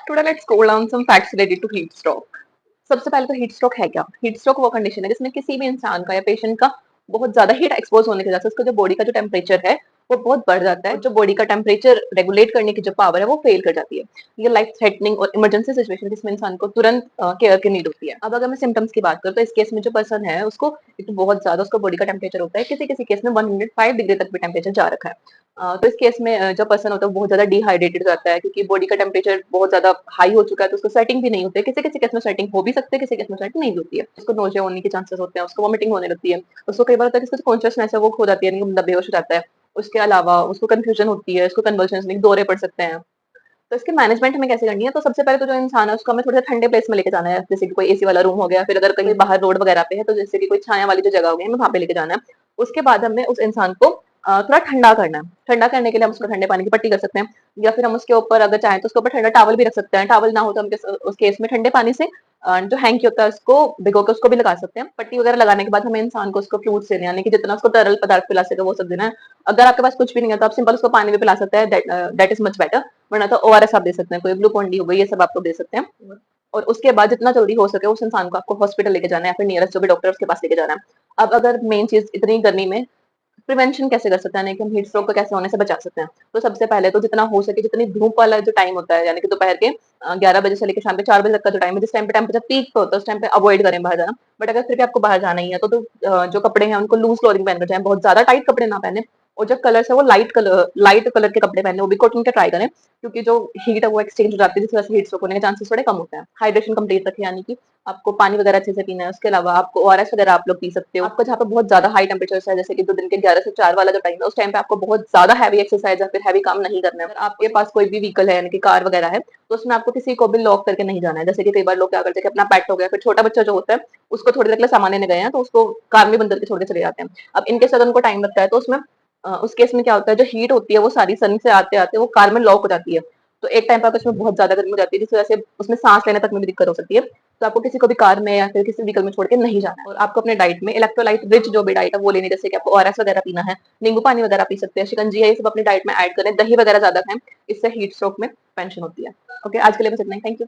Today let's go down some facts related to heat stroke. सबसे पहले तो heat stroke है क्या? हीट स्ट्रोक वो कंडीशन है जिसमें किसी भी इंसान का या पेशेंट का बहुत ज्यादा हीट एक्सपोज होने की वजह से उसका जो बॉडी का जो टेम्परेचर है वो बहुत बढ़ जाता है। जो बॉडी का टेम्परेचर रेगुलेट करने की जो पावर है वो फेल कर जाती है। ये लाइफ थ्रेटनिंग और इमरजेंसी सिचुएशन जिसमें इंसान को तुरंत केयर की नीड होती है। अब अगर मैं सिम्टम्स की बात करूँ तो इस केस में जो पर्सन है उसको एक तो बहुत ज्यादा उसका बॉडी का टेम्परेचर होता है, किसी किसी केस में 105 डिग्री तक भी टेम्परेचर जा रखा है। तो इस केस में जो पर्सन होता है बहुत ज्यादा डिहाइड्रेटेड हो जाता है क्योंकि बॉडी का टेम्परेचर बहुत ज्यादा हाई हो चुका है, तो उसको सेटिंग भी नहीं होती है। किसी किसी केस में सेटिंग हो भी सकती है, किसी केस में सेटिंग नहीं होती है। उसको नोजिया होने के चांसेस होते हैं, उसको वॉमिटिंग होने लगती है, उसको कई बार होता है कि उसका कॉन्शियसनेस है वो खो जाती है, यानी कि बंदा बेहोश हो जाता है। उसके अलावा उसको कंफ्यूजन होती है, उसको कन्वल्शंस नहीं दौरे पड़ सकते हैं। तो इसकी मैनेजमेंट हमें कैसे करनी है? तो सबसे पहले तो जो इंसान है उसको हमें थोड़ा ठंडे प्लेस में लेके जाना है, जैसे कि कोई एसी वाला रूम हो गया, फिर अगर कहीं बाहर रोड वगैरह पे है तो जैसे कि कोई छाया वाली जो जगह हो गई हमें वहां पे लेके जाना है। उसके बाद हमें उस इंसान को थोड़ा ठंडा करना है। ठंडा करने के लिए हम उसको ठंडे पानी की पट्टी कर सकते हैं, या फिर हम उसके ऊपर अगर चाहें तो उसके ऊपर ठंडा टॉवल भी रख सकते हैं। टॉवल ना हो तो हम उस केस में ठंडे पानी से जो हैंकी होता है उसको भिगो के उसको भी लगा सकते हैं। पट्टी वगैरह लगाने के बाद हमें इंसान को उसको फ्लूइड्स देने हैं, यानी कि जितना उसको तरल पदार्थ पिला सके वो सब देना है। अगर आपके पास कुछ भी नहीं है तो आप सिंपल उसको पानी भी पिला सकते हैं, दैट इज मच बेटर। वरना तो ओआरएस आप दे सकते हैं, कोई ग्लूकोन डी हो गई, ये सब आप लोग दे सकते हैं। और उसके बाद जितना जल्दी हो सके उस इंसान को आपको हॉस्पिटल लेके जाना है, या फिर नियरेस्ट जो भी डॉक्टर है उसके पास लेके जाना है। अब अगर मेन चीज इतनी गर्मी में प्रिवेंशन कैसे कर सकते हैं, यानी कि हम हीट स्ट्रोक को कैसे होने से बचा सकते हैं? तो सबसे पहले तो जितना हो सके, जितनी धूप वाला जो टाइम होता है, यानी कि दोपहर के 11 बजे से लेकर शाम के 4 बजे तक का जो टाइम है, जिस टाइम पे टेम्परेचर पीक पे होता है, उस टाइम पे अवॉइड करें बाहर जाना। बट अगर फिर भी आपको बाहर जाना ही है तो जो कपड़े हैं उनको लूज क्लोथिंग पहनकर जाएं, बहुत ज्यादा टाइट कपड़े ना पहने। और जो कलर्स है वो लाइट कलर के कपड़े पहने, वो भी कॉटन के ट्राई करें, क्योंकि जो हीट है वो एक्सचेंज हो जाती है, जिस वजह से हीट स्ट्रोक होने के चांसेस थोड़े कम होते हैं। हाइड्रेशन कंप्लीट रखें, यानी कि आपको पानी वगैरह अच्छे से पीना है। उसके अलावा आपको ओआरएस वगैरह आप लोग पी सकते हो। आपको जहाँ पे बहुत ज्यादा हाई टेम्परेचर है, जैसे कि 2 दिन के 11 से 4 वाला जो टाइम है, उस टाइम पे आपको बहुत ज्यादा हैवी एक्सरसाइज या फिर हैवी काम नहीं करना है। अगर आपके पास कोई भी व्हीकल है, यानी कि कार वगैरह है, तो उसमें आपको किसी को भी लॉक करके नहीं जाना है। जैसे कि कई बार लोग क्या करते हैं कि अपना पेट हो गया, फिर छोटा बच्चा जो होता है उसको थोड़ी देर के लिए सामान लेने गए हैं तो उसको कार में बंद करके छोड़ के चले जाते हैं। अब इनके साथ उनको टाइम लगता है तो उसमें उस केस में क्या होता है, जो हीट होती है वो सारी सन से आते आते वो कार में लॉक हो जाती है। तो एक टाइम पर उसमें बहुत ज्यादा गर्मी हो जाती है, जिस वजह से उसमें सांस लेने तक में भी दिक्कत हो सकती है। तो आपको किसी को भी कार में या फिर किसी व्हीकल में छोड़ के नहीं जाना है। और आपको अपने डाइट में इलेक्ट्रोलाइट रिच जो भी डाइट है वो लेनी है, जैसे कि आपको ओआरएस वगैरह पीना है, नींबू पानी वगैरह पी सकते हैं, शिकंजी है, ये सब अपनी डाइट में ऐड करें, दही वगैरह ज्यादा खाएं। इससे हीट स्ट्रोक में प्रिवेंशन होती है। ओके, आज के लिए बस इतना ही। Thank you.